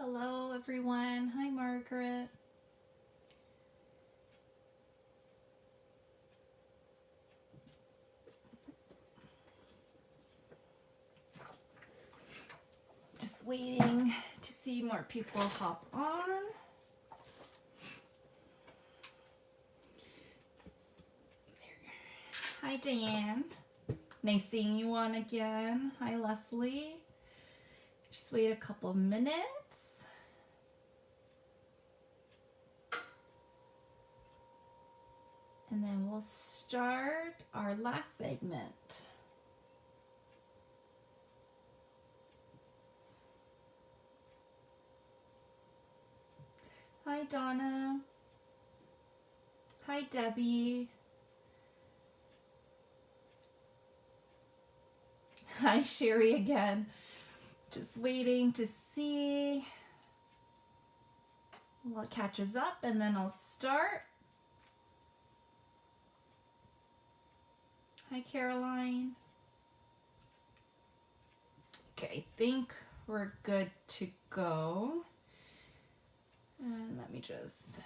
Hello everyone. Hi Margaret. Just waiting to see more people hop on. Hi Diane. Nice seeing you on again. Hi Leslie. Just wait a couple minutes. And then we'll start our last segment. Hi Donna. Hi Debbie. Hi Sherry again. Just waiting to see what catches up and then I'll start. Hi Caroline. Okay, I think we're good to go. And let me just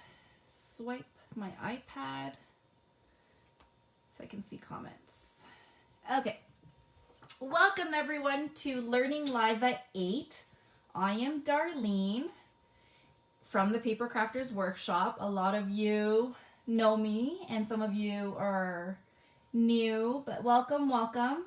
swipe my iPad so I can see comments. Okay. Welcome everyone to Learning Live at 8. I am Darlene from the Papercrafters Workshop. A lot of you know me and some of you are new, but welcome, welcome.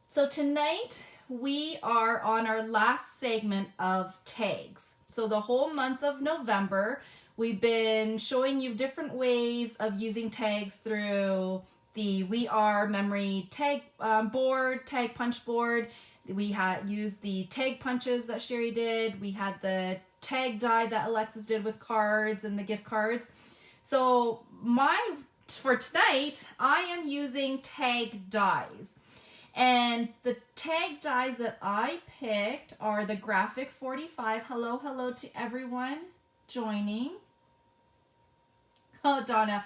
So tonight we are on our last segment of tags. So the whole month of November, we've been showing you different ways of using tags through the We Are memory tag board, tag punch board. We had used the tag punches that Sherry did. We had the tag die that Alexis did with cards and the gift cards. So for tonight, I am using tag dies. And the tag dies that I picked are the Graphic 45. Hello, hello to everyone joining. Oh, Donna.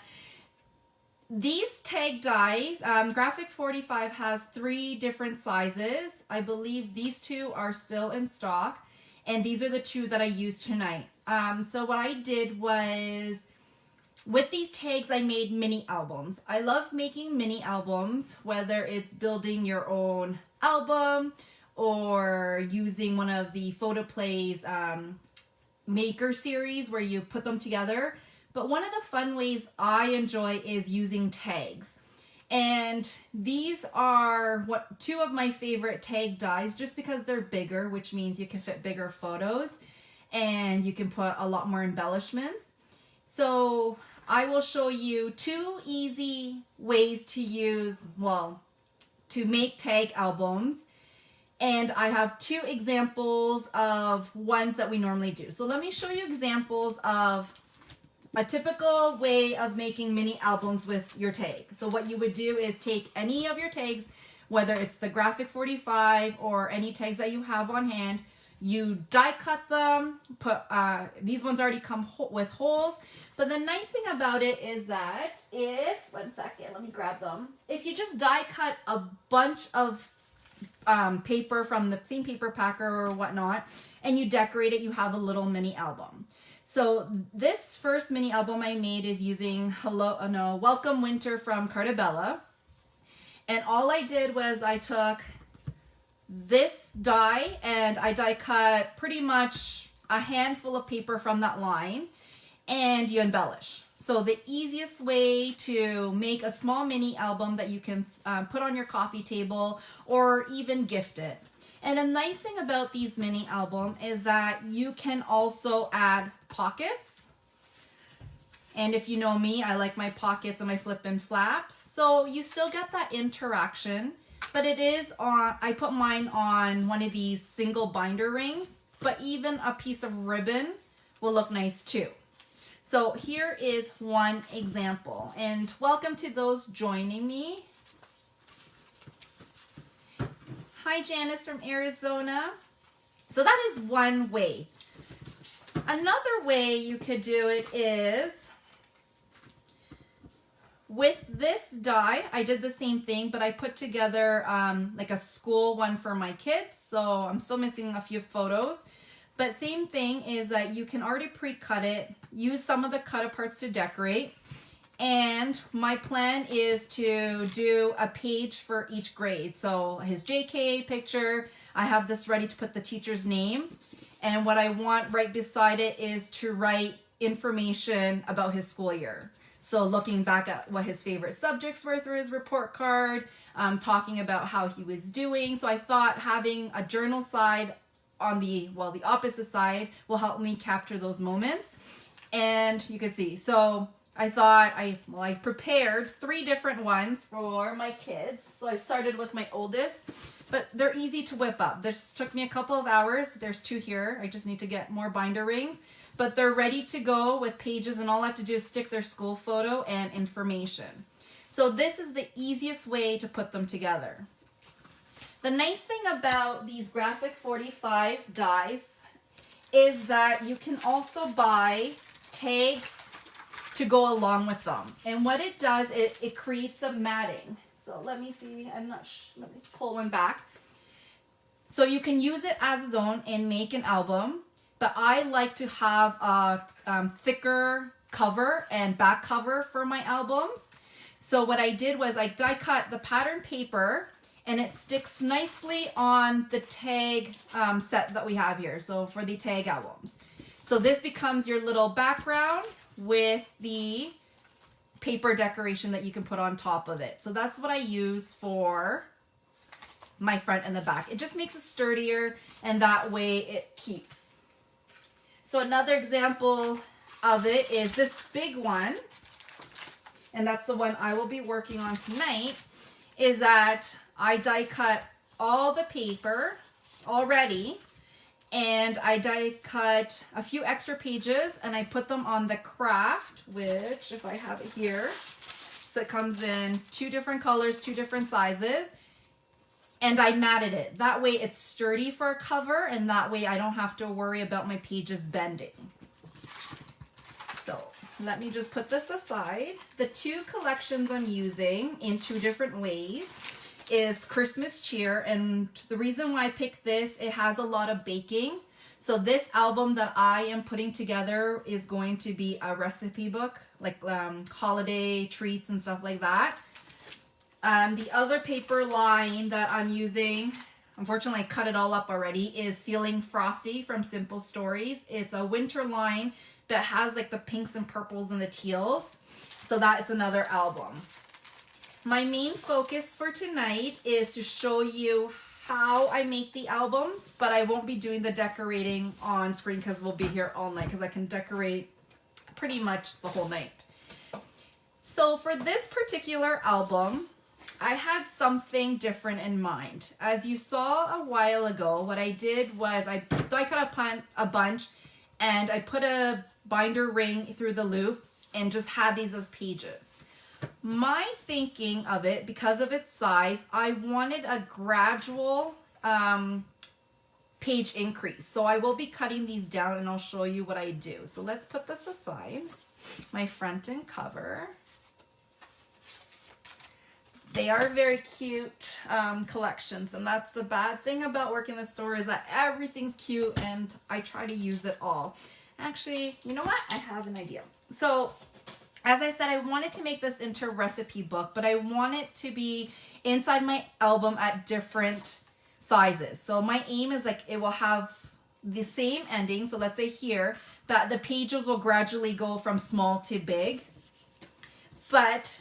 These tag dies, Graphic 45 has 3 different sizes. I believe these 2 are still in stock. And these are the 2 that I used tonight. So what I did was, with these tags, I made mini albums. I love making mini albums, whether it's building your own album or using one of the PhotoPlay's maker series where you put them together. But one of the fun ways I enjoy is using tags. And these are 2 of my favorite tag dies just because they're bigger, which means you can fit bigger photos and you can put a lot more embellishments. So I will show you 2 easy ways to use, to make tag albums. And I have 2 examples of ones that we normally do. So let me show you examples of a typical way of making mini albums with your tag. So what you would do is take any of your tags, whether it's the Graphic 45 or any tags that you have on hand, you die cut them, these ones already come with holes. But the nice thing about it is that one second, let me grab them. If you just die cut a bunch of paper from the same paper packer or whatnot, and you decorate it, you have a little mini album. So this first mini album I made is using Welcome Winter from Cartabella. And all I did was I took this die and I die cut pretty much a handful of paper from that line and you embellish. So the easiest way to make a small mini album that you can put on your coffee table or even gift it. And the nice thing about these mini album is that you can also add pockets. And if you know me, I like my pockets and my flip and flaps. So you still get that interaction, but it is I put mine on one of these single binder rings, but even a piece of ribbon will look nice too. So here is one example, and welcome to those joining me. Hi, Janice from Arizona. So that is one way. Another way you could do it is with this die. I did the same thing, but I put together like a school one for my kids. So I'm still missing a few photos. But same thing is that you can already pre-cut it, use some of the cut aparts to decorate. And my plan is to do a page for each grade. So his JK picture, I have this ready to put the teacher's name. And what I want right beside it is to write information about his school year. So looking back at what his favorite subjects were through his report card, talking about how he was doing. So I thought having a journal side on the opposite side will help me capture those moments. And you can see, so I thought I prepared 3 different ones for my kids. So I started with my oldest, but they're easy to whip up. This took me a couple of hours. There's 2 here. I just need to get more binder rings, but they're ready to go with pages, and all I have to do is stick their school photo and information. So this is the easiest way to put them together. The nice thing about these Graphic 45 dies is that you can also buy tags to go along with them. And what it does, it creates a matting. So let me see, let me pull one back. So you can use it as its own and make an album, but I like to have a thicker cover and back cover for my albums. So what I did was I die cut the pattern paper, and it sticks nicely on the tag set that we have here. So for the tag albums. So this becomes your little background with the paper decoration that you can put on top of it. So that's what I use for my front and the back. It just makes it sturdier, and that way it keeps. So another example of it is this big one, and that's the one I will be working on tonight, is that I die cut all the paper already, and I die cut a few extra pages, and I put them on the craft, which if I have it here, so it comes in 2 different colors, 2 different sizes, and I matted it. That way it's sturdy for a cover, and that way I don't have to worry about my pages bending. So let me just put this aside. The 2 collections I'm using in 2 different ways is Christmas Cheer, and the reason why I picked this, it has a lot of baking. So this album that I am putting together is going to be a recipe book, like holiday treats and stuff like that. The other paper line that I'm using, unfortunately I cut it all up already, is Feeling Frosty from Simple Stories. It's a winter line that has like the pinks and purples and the teals. So that's another album. My main focus for tonight is to show you how I make the albums, but I won't be doing the decorating on screen because we'll be here all night, because I can decorate pretty much the whole night. So for this particular album, I had something different in mind. As you saw a while ago, what I did was I cut a bunch, and I put a binder ring through the loop and just had these as pages. My thinking of it, because of its size, I wanted a gradual page increase. So I will be cutting these down, and I'll show you what I do. So let's put this aside. My front and cover. They are very cute collections, and that's the bad thing about working in the store, is that everything's cute and I try to use it all. Actually, you know what? I have an idea. So as I said, I wanted to make this into a recipe book, but I want it to be inside my album at different sizes. So my aim is like it will have the same ending. So let's say here, but the pages will gradually go from small to big. But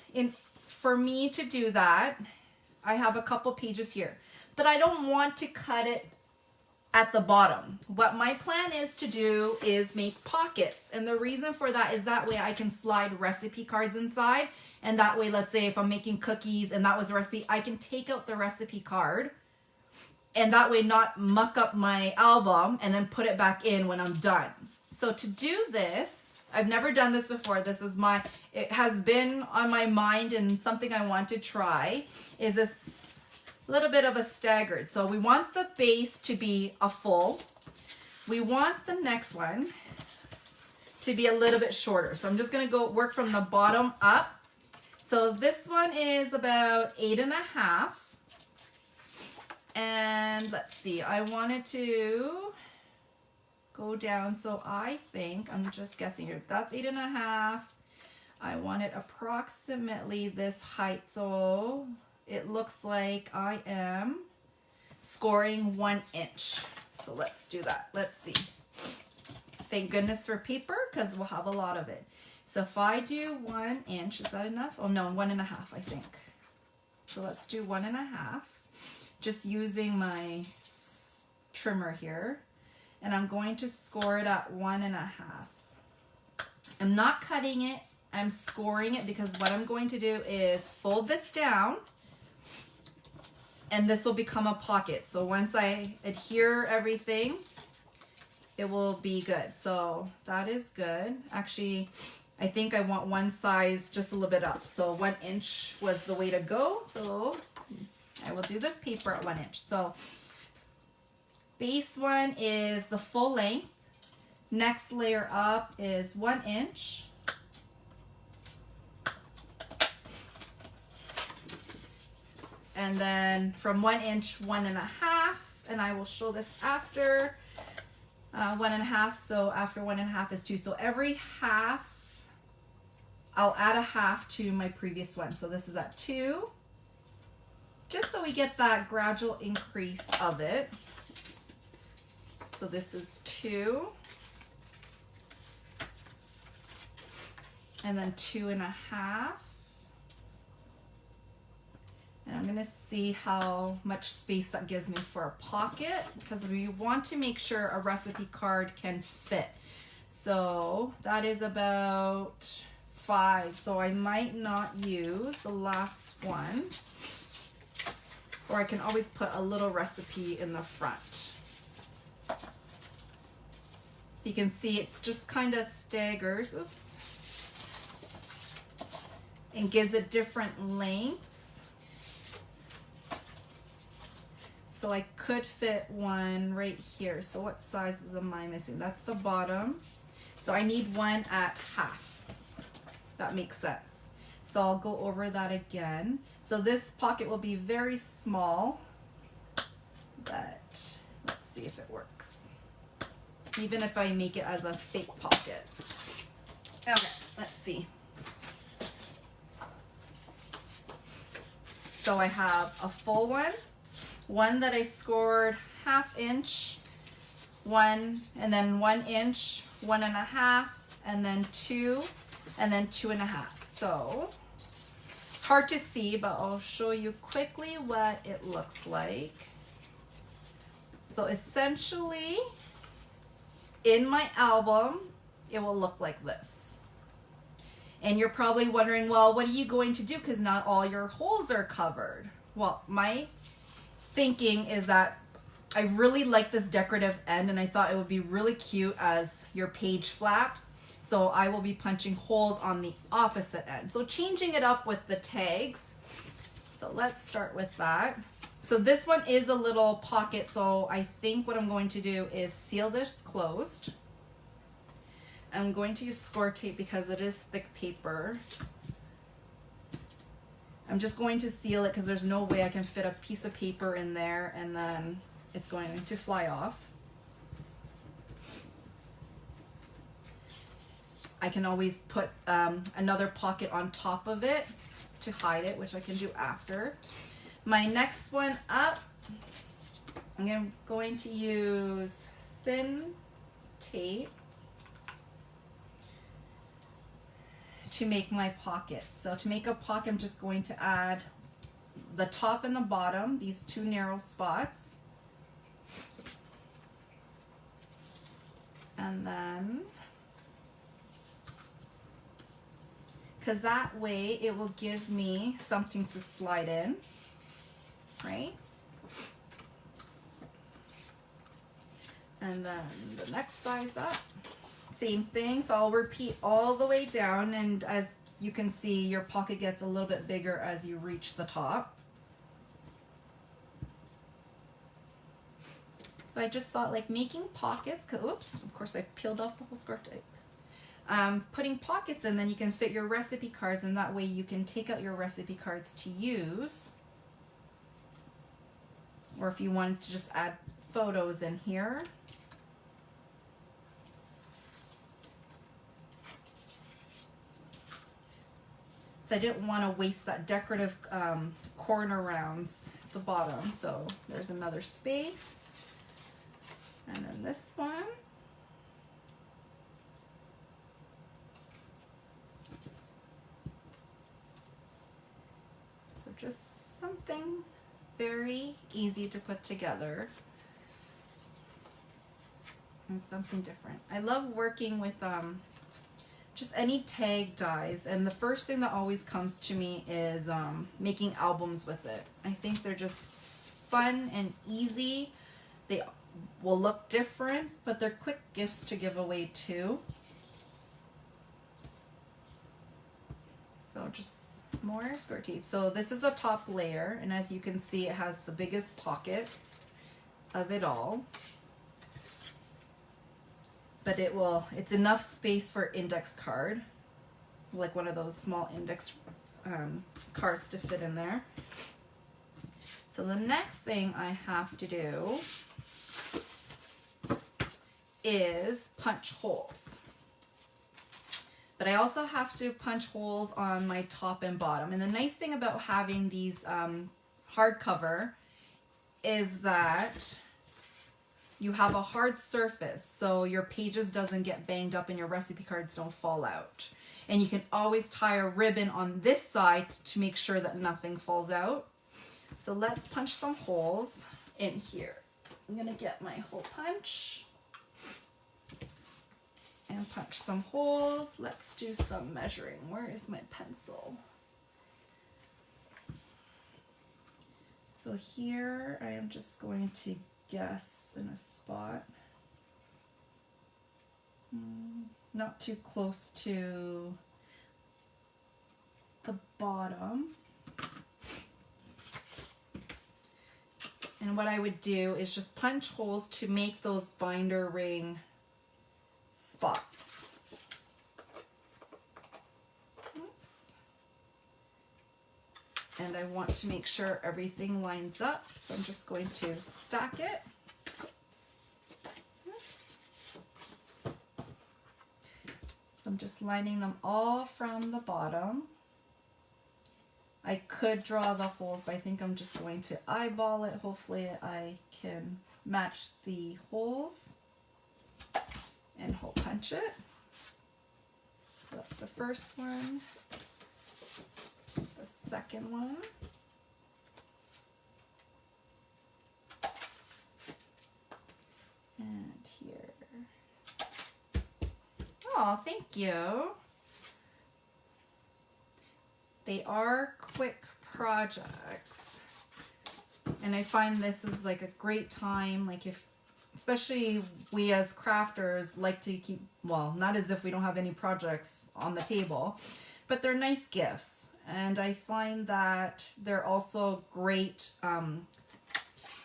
for me to do that, I have a couple pages here, but I don't want to cut it at the bottom. What my plan is to do is make pockets, and the reason for that is that way I can slide recipe cards inside, and that way, let's say if I'm making cookies and that was a recipe, I can take out the recipe card, and that way not muck up my album and then put it back in when I'm done. So to do this, I've never done this before. It has been on my mind, and something I want to try is this little bit of a staggered. So we want the base to be a full. We want the next one to be a little bit shorter. So I'm just gonna go work from the bottom up. So this one is about 8.5. And let's see, I wanted to go down. So I think, I'm just guessing here, that's 8.5. I want it approximately this height. So it looks like I am scoring 1 inch. So let's do that. Let's see. Thank goodness for paper, because we'll have a lot of it. So if I do 1 inch, is that enough? Oh no, 1.5, I think. So let's do 1.5. Just using my trimmer here. And I'm going to score it at 1.5. I'm not cutting it. I'm scoring it, because what I'm going to do is fold this down, and this will become a pocket. So once I adhere everything, it will be good. So that is good. Actually, I think I want one size just a little bit up. So 1 inch was the way to go. So I will do this paper at 1 inch. So base one is the full length. Next layer up is 1 inch. And then from 1 inch, 1.5. And I will show this after. 1.5, so after 1.5 is 2. So every half, I'll add a half to my previous one. So this is at 2, just so we get that gradual increase of it. So this is 2, and then 2.5. And I'm going to see how much space that gives me for a pocket, because we want to make sure a recipe card can fit. So that is about 5. So I might not use the last one, or I can always put a little recipe in the front. So you can see it just kind of staggers, oops, and gives it different lengths. So I could fit one right here. So what sizes am I missing? That's the bottom. So I need one at half. That makes sense. So I'll go over that again. So this pocket will be very small, but let's see if it works. Even if I make it as a fake pocket. Okay, let's see. So I have a full one that I scored 1/2 inch, one, and then 1 inch, 1.5, and then 2, and then 2.5. So it's hard to see, but I'll show you quickly what it looks like. So essentially, in my album, it will look like this. And you're probably wondering, well, what are you going to do? Because not all your holes are covered. Well, my thinking is that I really like this decorative end, and I thought it would be really cute as your page flaps. So I will be punching holes on the opposite end. So changing it up with the tags. So let's start with that. So this one is a little pocket. So I think what I'm going to do is seal this closed. I'm going to use score tape because it is thick paper. I'm just going to seal it because there's no way I can fit a piece of paper in there and then it's going to fly off. I can always put another pocket on top of it to hide it, which I can do after. My next one up, I'm going to use thin tape to make my pocket. So to make a pocket, I'm just going to add the top and the bottom, these 2 narrow spots. And then, because that way it will give me something to slide in, right? And then the next size up, same thing. So I'll repeat all the way down, and as you can see, your pocket gets a little bit bigger as you reach the top. So I just thought, like, making pockets, oops, of course I peeled off the whole score tape. Putting pockets in, then you can fit your recipe cards, and that way you can take out your recipe cards to use. Or if you wanted to just add photos in here. So I didn't want to waste that decorative corner rounds at the bottom. So there's another space. And then this one. So just something very easy to put together. And something different. I love working with just any tag dies, and the first thing that always comes to me is making albums with it. I think they're just fun and easy. They will look different, but they're quick gifts to give away too. So just more square tape. So this is a top layer, and as you can see, it has the biggest pocket of it all. But it's enough space for index card, like one of those small index cards to fit in there. So the next thing I have to do is punch holes. But I also have to punch holes on my top and bottom. And the nice thing about having these hardcover is that you have a hard surface, so your pages doesn't get banged up and your recipe cards don't fall out. And you can always tie a ribbon on this side to make sure that nothing falls out. So let's punch some holes in here. I'm gonna get my hole punch and punch some holes. Let's do some measuring. Where is my pencil? So here I am just going to guess in a spot, not too close to the bottom. And what I would do is just punch holes to make those binder ring spots. Oops. And I want to make sure everything lines up, so I'm just going to stack it. Oops. So I'm just lining them all from the bottom. I could draw the holes, but I think I'm just going to eyeball it. Hopefully I can match the holes and hole punch it. So that's the first one. The second one. And here. Oh, thank you. They are quick projects. And I find this is like a great time, like if, especially we as crafters like to keep, well, not as if we don't have any projects on the table, but they're nice gifts. And I find that they're also great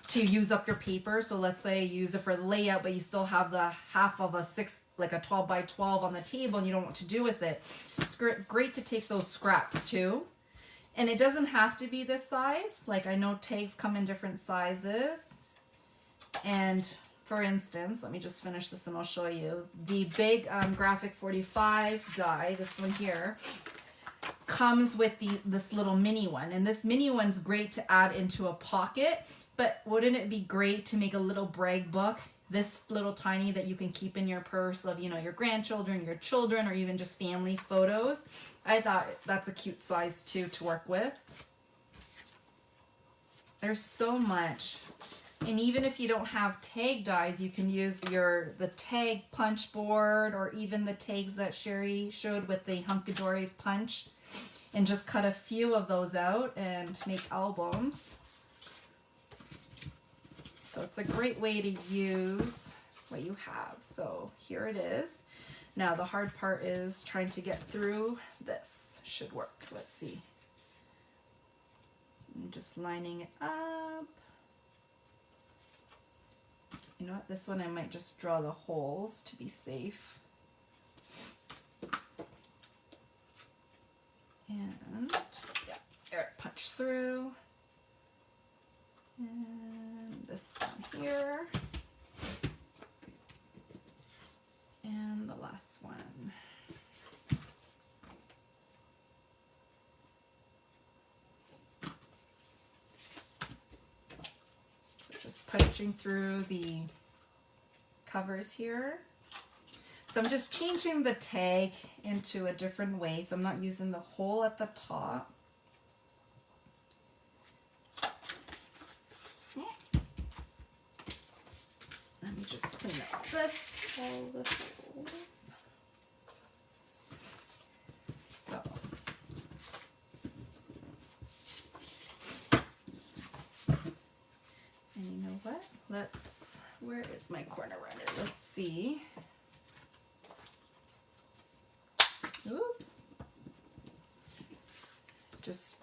to use up your paper. So let's say you use it for the layout, but you still have the half of a 12 by 12 on the table and you don't know what to do with it. It's great to take those scraps too. And it doesn't have to be this size. Like I know tags come in different sizes. And for instance, let me just finish this and I'll show you. The big graphic 45 die, this one here, comes with this little mini one. And this mini one's great to add into a pocket, but wouldn't it be great to make a little brag book, this little tiny, that you can keep in your purse of, you know, your grandchildren, your children, or even just family photos? I thought that's a cute size too to work with. There's so much. And even if you don't have tag dies, you can use the tag punch board, or even the tags that Sherry showed with the Hunkadory punch, and just cut a few of those out and make albums. So it's a great way to use what you have. So here it is. Now the hard part is trying to get through this. Should work. Let's see. I'm just lining it up. You know what? This one I might just draw the holes to be safe. And yeah, there, punch through. And this one here. And the last one. punching through the covers here. So I'm just changing the tag into a different way, so I'm not using the hole at the top. Let me just clean up all the holes. So. And you know what? Where is my corner runner? Let's see. Oops. Just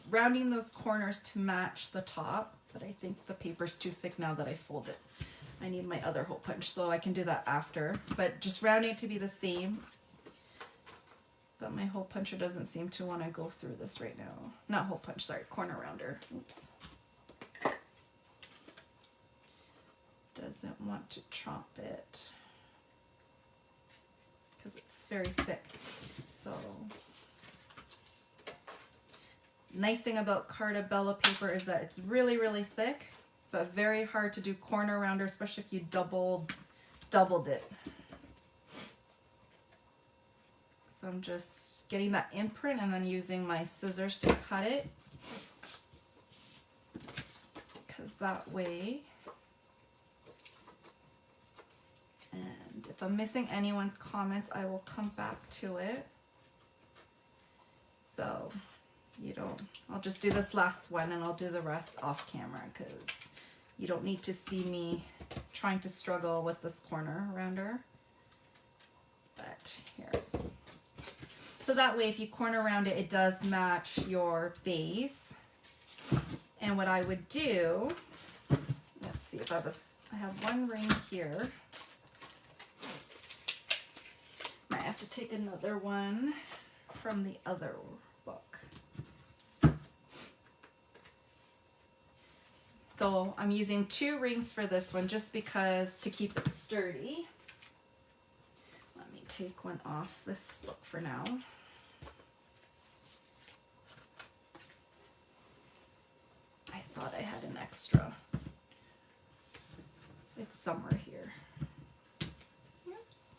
rounding those corners to match the top, but I think the paper's too thick now that I fold it. I need my other hole punch, so I can do that after, but just rounding it to be the same. But my hole puncher doesn't seem to want to go through this right now. Not hole punch, sorry, corner rounder. Oops. Doesn't want to chomp it because it's very thick. So nice thing about Carta Bella paper is that it's really, really thick, but very hard to do corner rounder, especially if you doubled it. So I'm just getting that imprint and then using my scissors to cut it, because that way. And if I'm missing anyone's comments, I will come back to it. So I'll just do this last one and I'll do the rest off camera, because you don't need to see me trying to struggle with this corner rounder. But here. So that way, if you corner round it, it does match your base. And what I would do, let's see if I have one ring here. Might have to take another one from the other book. So I'm using 2 rings for this one just because to keep it sturdy. Let me take one off this book for now. I thought I had an extra. It's somewhere here. Oops.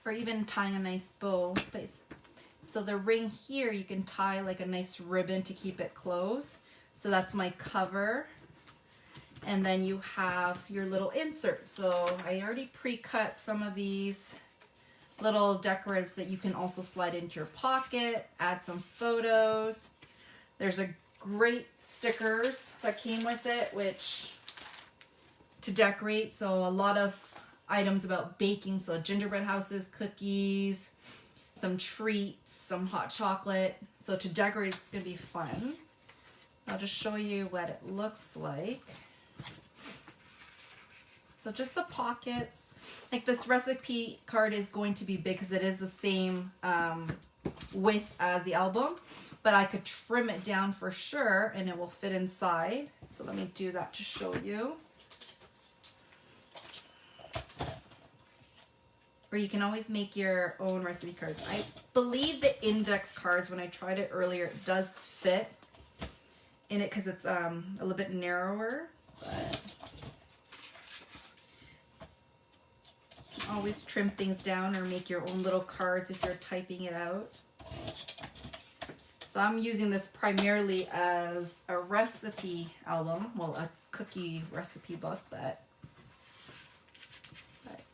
Or even tying a nice bow. So the ring here, you can tie like a nice ribbon to keep it closed. So that's my cover. And then you have your little insert. So I already pre-cut some of these little decoratives that you can also slide into your pocket, add some photos. There's a great stickers that came with it, which to decorate. So a lot of items about baking. So gingerbread houses, cookies, some treats, some hot chocolate. So to decorate, it's gonna be fun. I'll just show you what it looks like. So just the pockets, like this recipe card is going to be big because it is the same width as the album, but I could trim it down for sure and it will fit inside. So let me do that to show you. Or you can always make your own recipe cards. I believe the index cards, when I tried it earlier, it does fit in it because it's a little bit narrower, but always trim things down or make your own little cards if you're typing it out. So I'm using this primarily as a recipe album, well, a cookie recipe book that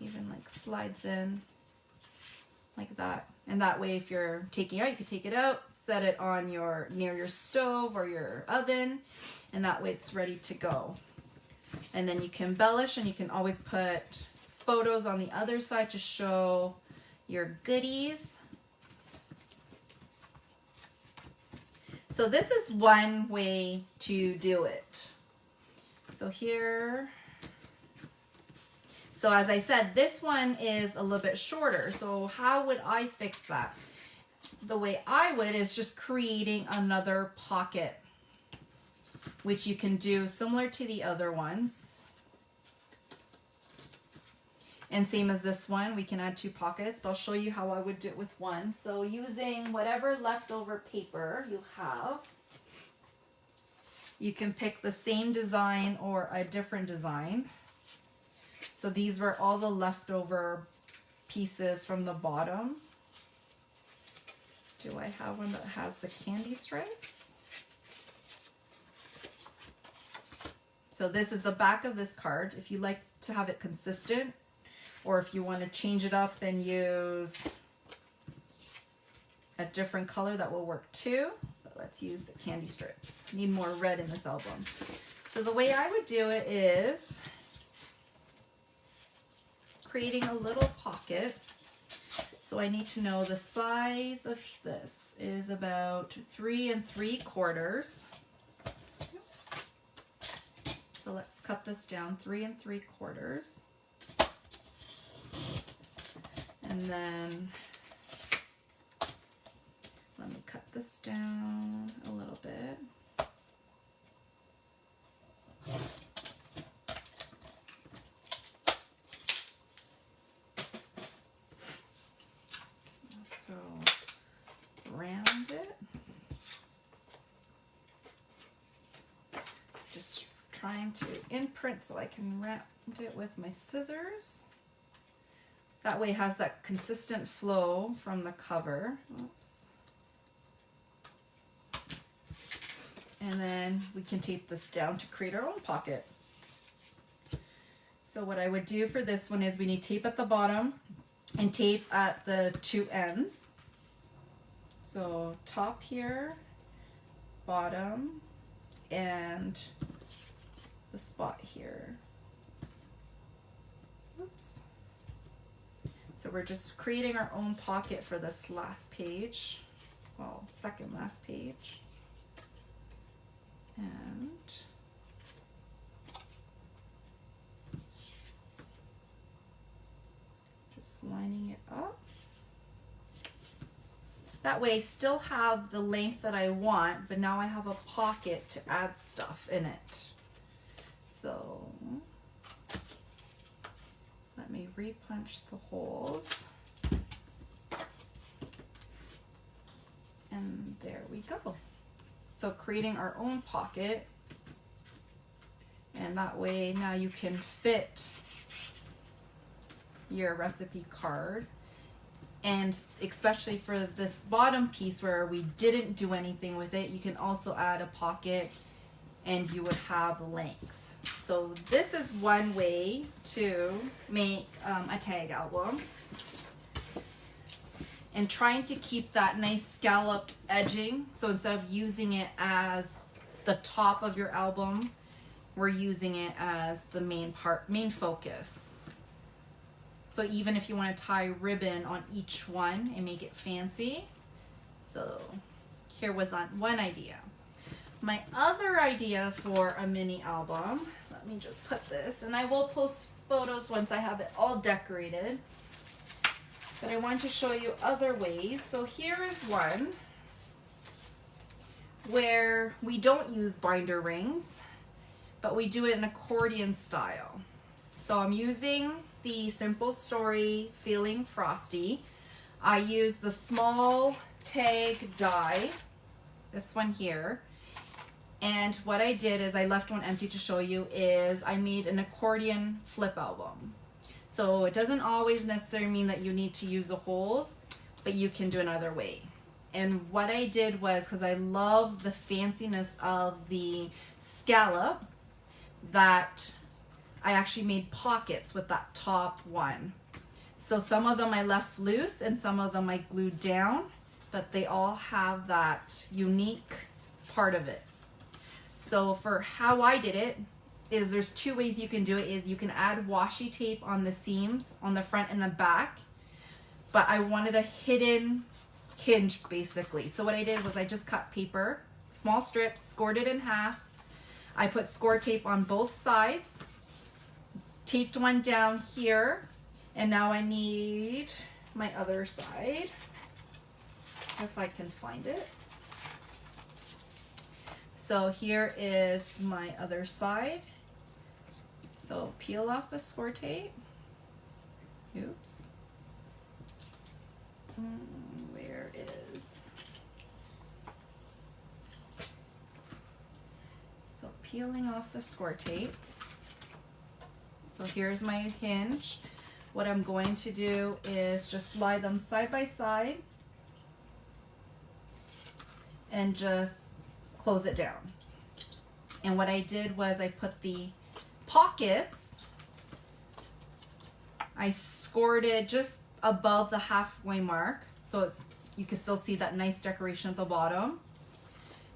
even like slides in like that. And that way, if you're taking it out, you can take it out, set it on near your stove or your oven, and that way it's ready to go. And then you can embellish, and you can always put photos on the other side to show your goodies. So this is one way to do it. So here, so as I said, this one is a little bit shorter. So how would I fix that? The way I would is just creating another pocket, which you can do similar to the other ones. And same as this one, we can add 2 pockets, but I'll show you how I would do it with one. So using whatever leftover paper you have, You can pick the same design or a different design. So these were all the leftover pieces from the bottom. Do I have one that has the candy stripes? So this is the back of this card. If you like to have it consistent, or if you want to change it up and use a different color, that will work too. But let's use the candy strips. Need more red in this album. So the way I would do it is creating a little pocket. So I need to know the size of this is about 3 3/4. So let's cut this down, 3 3/4. And then let me cut this down a little bit. So round it. Just trying to imprint so I can round it with my scissors. That way it has that consistent flow from the cover. Oops. And then we can tape this down to create our own pocket. So what I would do for this one is we need tape at the bottom and tape at the 2 ends. So top here, bottom, and the spot here. Oops. So we're just creating our own pocket for this last page. Well, second last page. And just lining it up. That way I still have the length that I want, but now I have a pocket to add stuff in it. So let me re-punch the holes. And there we go. So creating our own pocket. And that way now you can fit your recipe card. And especially for this bottom piece where we didn't do anything with it, you can also add a pocket and you would have length. So this is one way to make a tag album. And trying to keep that nice scalloped edging. So instead of using it as the top of your album, we're using it as the main focus. So even if you want to tie ribbon on each one and make it fancy. So here was one idea. My other idea for a mini album, let me just put this, and I will post photos once I have it all decorated. But I want to show you other ways. So here is one where we don't use binder rings, but we do it in accordion style. So I'm using the Simple Story Feeling Frosty. I use the small tag die, this one here. And what I did is I left one empty to show you is I made an accordion flip album. So it doesn't always necessarily mean that you need to use the holes, but you can do another way. And what I did was, because I love the fanciness of the scallop, that I actually made pockets with that top one. So some of them I left loose and some of them I glued down, but they all have that unique part of it. So for how I did it, is there's 2 ways you can do it. Is you can add washi tape on the seams on the front and the back, but I wanted a hidden hinge basically. So what I did was I just cut paper, small strips, scored it in half. I put score tape on both sides, taped one down here, and now I need my other side, if I can find it. So here is my other side. So peel off the score tape. Oops. Where is? peeling off the score tape. So here's my hinge. What I'm going to do is just slide them side by side and just close it down. And what I did was I put the pockets, I scored it just above the halfway mark, so it's, you can still see that nice decoration at the bottom.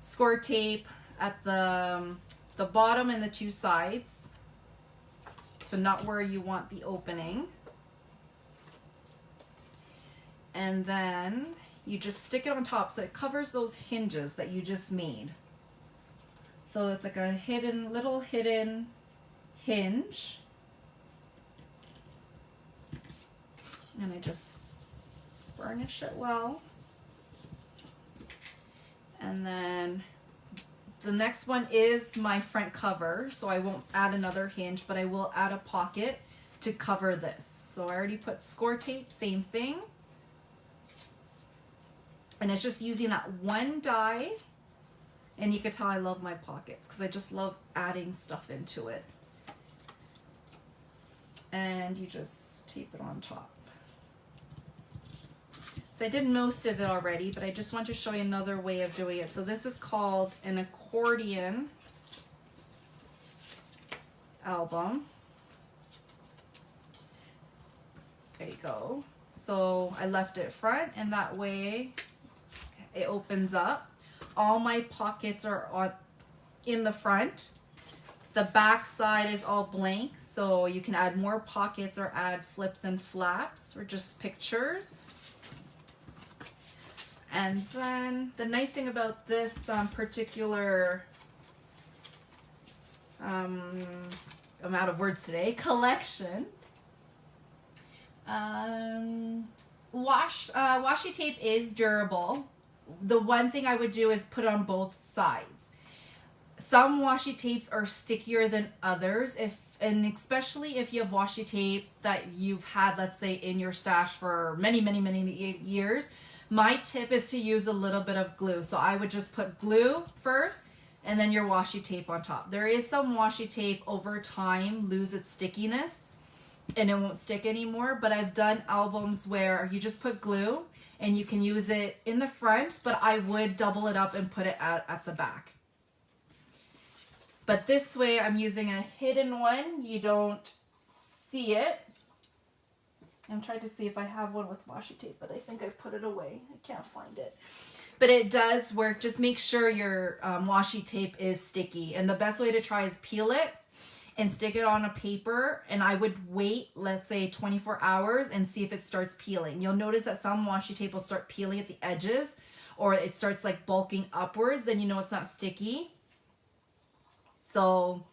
Score tape at the bottom and the two sides, so not where you want the opening. And then you just stick it on top so it covers those hinges that you just made. So it's like a little hidden hinge. And I just burnish it well. And then the next one is my front cover, so I won't add another hinge, but I will add a pocket to cover this. So I already put score tape, same thing. And it's just using that one die. And you can tell I love my pockets because I just love adding stuff into it. And you just tape it on top. So I did most of it already, but I just want to show you another way of doing it. So this is called an Accordion Album. There you go. So I left it front, and that way it opens up. All my pockets are in the front. The back side is all blank, so you can add more pockets or add flips and flaps or just pictures. And then the nice thing about this particular, I'm out of words today, collection, washi tape is durable. The one thing I would do is put it on both sides. Some washi tapes are stickier than others, and especially if you have washi tape that you've had, let's say, in your stash for many years. My tip is to use a little bit of glue. So I would just put glue first and then your washi tape on top. There is some washi tape over time lose its stickiness and it won't stick anymore, but I've done albums where you just put glue and you can use it in the front, but I would double it up and put it at the back. But this way I'm using a hidden one. You don't see it. I'm trying to see if I have one with washi tape, but I think I put it away. I can't find it. But it does work. Just make sure your washi tape is sticky. And the best way to try is peel it and stick it on a paper. And I would wait, let's say 24 hours and see if it starts peeling. You'll notice that some washi tape will start peeling at the edges or it starts like bulking upwards. Then you know it's not sticky. So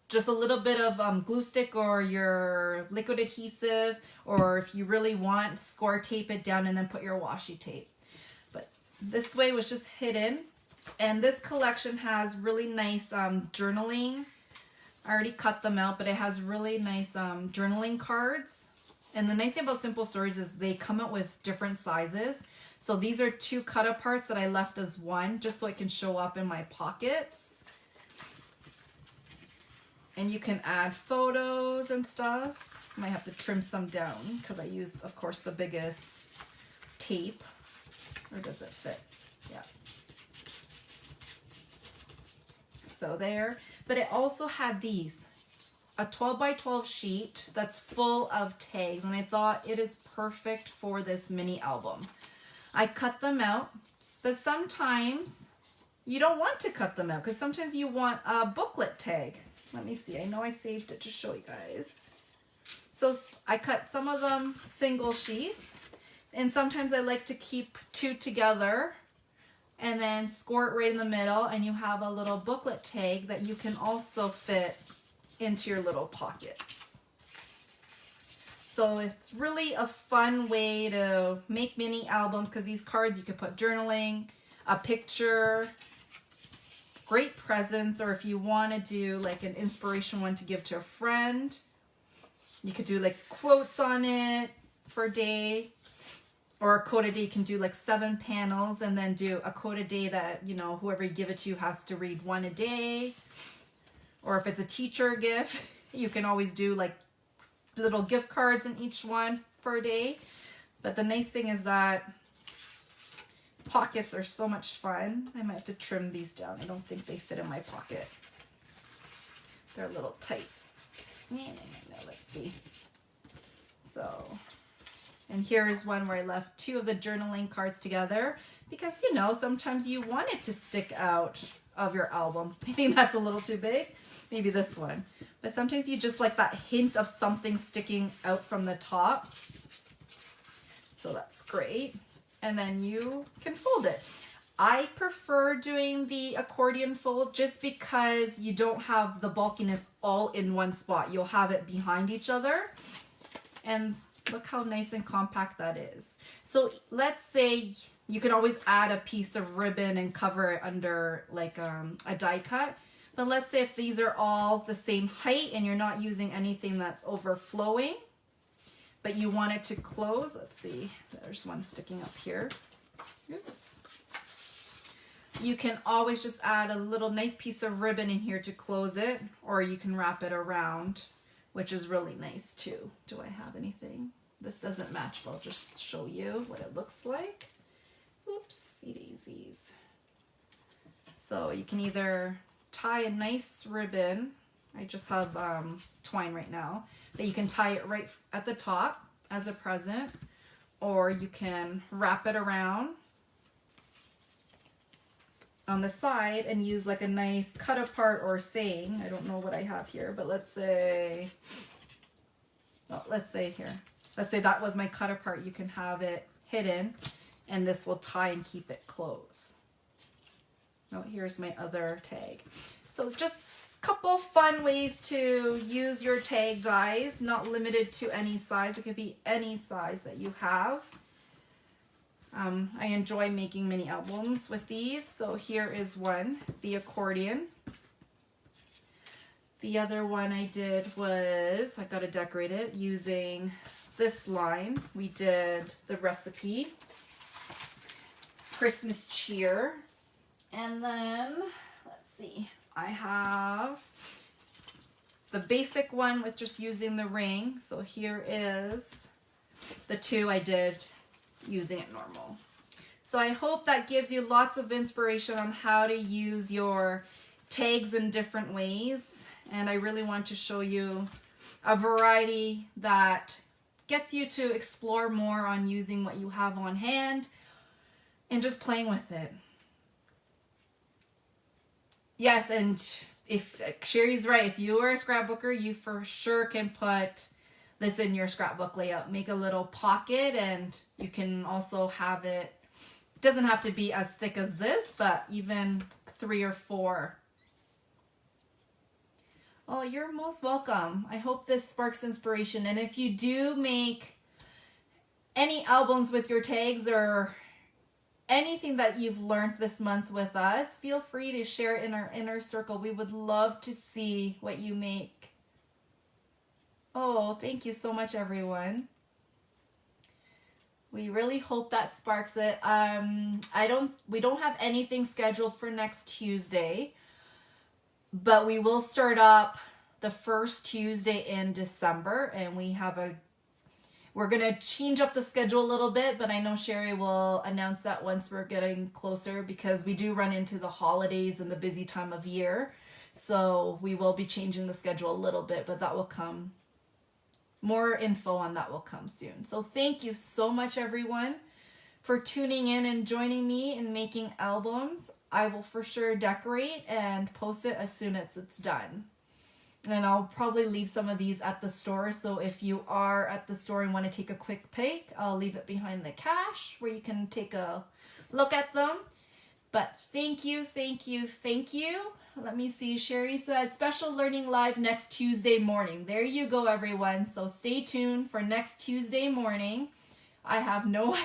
just a little bit of glue stick or your liquid adhesive, or if you really want, score tape it down and then put your washi tape. But this way was just hidden. And this collection has really nice journaling. I already cut them out, but it has really nice journaling cards. And the nice thing about Simple Stories is they come out with different sizes. So these are 2 cut aparts that I left as one, just so it can show up in my pockets. And you can add photos and stuff. Might have to trim some down because I used, of course, the biggest tape. Or does it fit? Yeah. So there. But it also had these. A 12 by 12 sheet that's full of tags. And I thought it is perfect for this mini album. I cut them out. But sometimes you don't want to cut them out because sometimes you want a booklet tag. Let me see. I know I saved it to show you guys. So I cut some of them single sheets. And sometimes I like to keep 2 together and then score it right in the middle. And you have a little booklet tag that you can also fit into your little pockets. So it's really a fun way to make mini albums because these cards you could put journaling, a picture, great presents, or if you want to do like an inspiration one to give to a friend, you could do like quotes on it for a day, or a quote a day. You can do like 7 panels and then do a quote a day that, you know, whoever you give it to has to read 1 a day. Or if it's a teacher gift, you can always do like little gift cards in each one for a day. But the nice thing is that pockets are so much fun. I might have to trim these down. I don't think they fit in my pocket. They're a little tight. Let's see. So, and here's one where I left 2 of the journaling cards together because, you know, sometimes you want it to stick out of your album. I think that's a little too big. Maybe this one. But sometimes you just like that hint of something sticking out from the top. So that's great. And then you can fold it. I prefer doing the accordion fold just because you don't have the bulkiness all in one spot. You'll have it behind each other. And look how nice and compact that is. So let's say you could always add a piece of ribbon and cover it under like a die cut. But let's say if these are all the same height and you're not using anything that's overflowing, but you want it to close. Let's see, there's one sticking up here. Oops. You can always just add a little nice piece of ribbon in here to close it, or you can wrap it around, which is really nice too. Do I have anything? This doesn't match, but I'll just show you what it looks like. Oopsie daisies. So you can either tie a nice ribbon. I just have twine right now, but you can tie it right at the top as a present, or you can wrap it around on the side and use like a nice cut apart or saying. I don't know what I have here, but let's say here. Let's say that was my cut apart. You can have it hidden and this will tie and keep it closed. Oh, here's my other tag. So just a couple fun ways to use your tag dies, not limited to any size. It could be any size that you have. I enjoy making mini albums with these. So here is one, the accordion. The other one I did was, I got to decorate it using this line. We did the recipe, Christmas cheer. And then, let's see, I have the basic one with just using the ring. So here is the 2 I did using it normal. So I hope that gives you lots of inspiration on how to use your tags in different ways. And I really want to show you a variety that gets you to explore more on using what you have on hand and just playing with it. Yes, and if Sherry's right, if you are a scrapbooker, you for sure can put this in your scrapbook layout. Make a little pocket, and you can also have it, doesn't have to be as thick as this, but even 3 or 4. Oh, you're most welcome. I hope this sparks inspiration. And if you do make any albums with your tags or anything that you've learned this month with us, feel free to share it in our inner circle. We would love to see what you make. Oh, thank you so much, everyone. We really hope that sparks it. We don't have anything scheduled for next Tuesday, but we will start up the first Tuesday in December, and we're going to change up the schedule a little bit, but I know Sherry will announce that once we're getting closer, because we do run into the holidays and the busy time of year. So we will be changing the schedule a little bit, but that will come. More info on that will come soon. So thank you so much, everyone, for tuning in and joining me in making albums. I will for sure decorate and post it as soon as it's done. And I'll probably leave some of these at the store. So if you are at the store and want to take a quick pic, I'll leave it behind the cash where you can take a look at them. But thank you, thank you, thank you. Let me see. Sherry said special learning live next Tuesday morning. There you go, everyone. So stay tuned for next Tuesday morning. I have no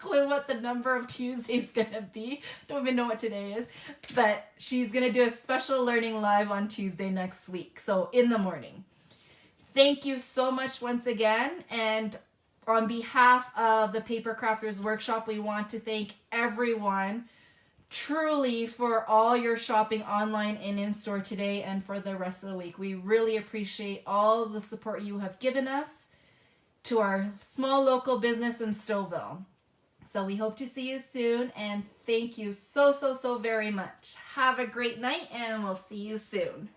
clue what the number of Tuesdays going to be. Don't even know what today is. But she's going to do a special learning live on Tuesday next week. So in the morning. Thank you so much once again. And on behalf of the Papercrafters Workshop, we want to thank everyone truly for all your shopping online and in store today and for the rest of the week. We really appreciate all the support you have given us to our small local business in Stouffville. So we hope to see you soon, and thank you so very much. Have a great night, and we'll see you soon.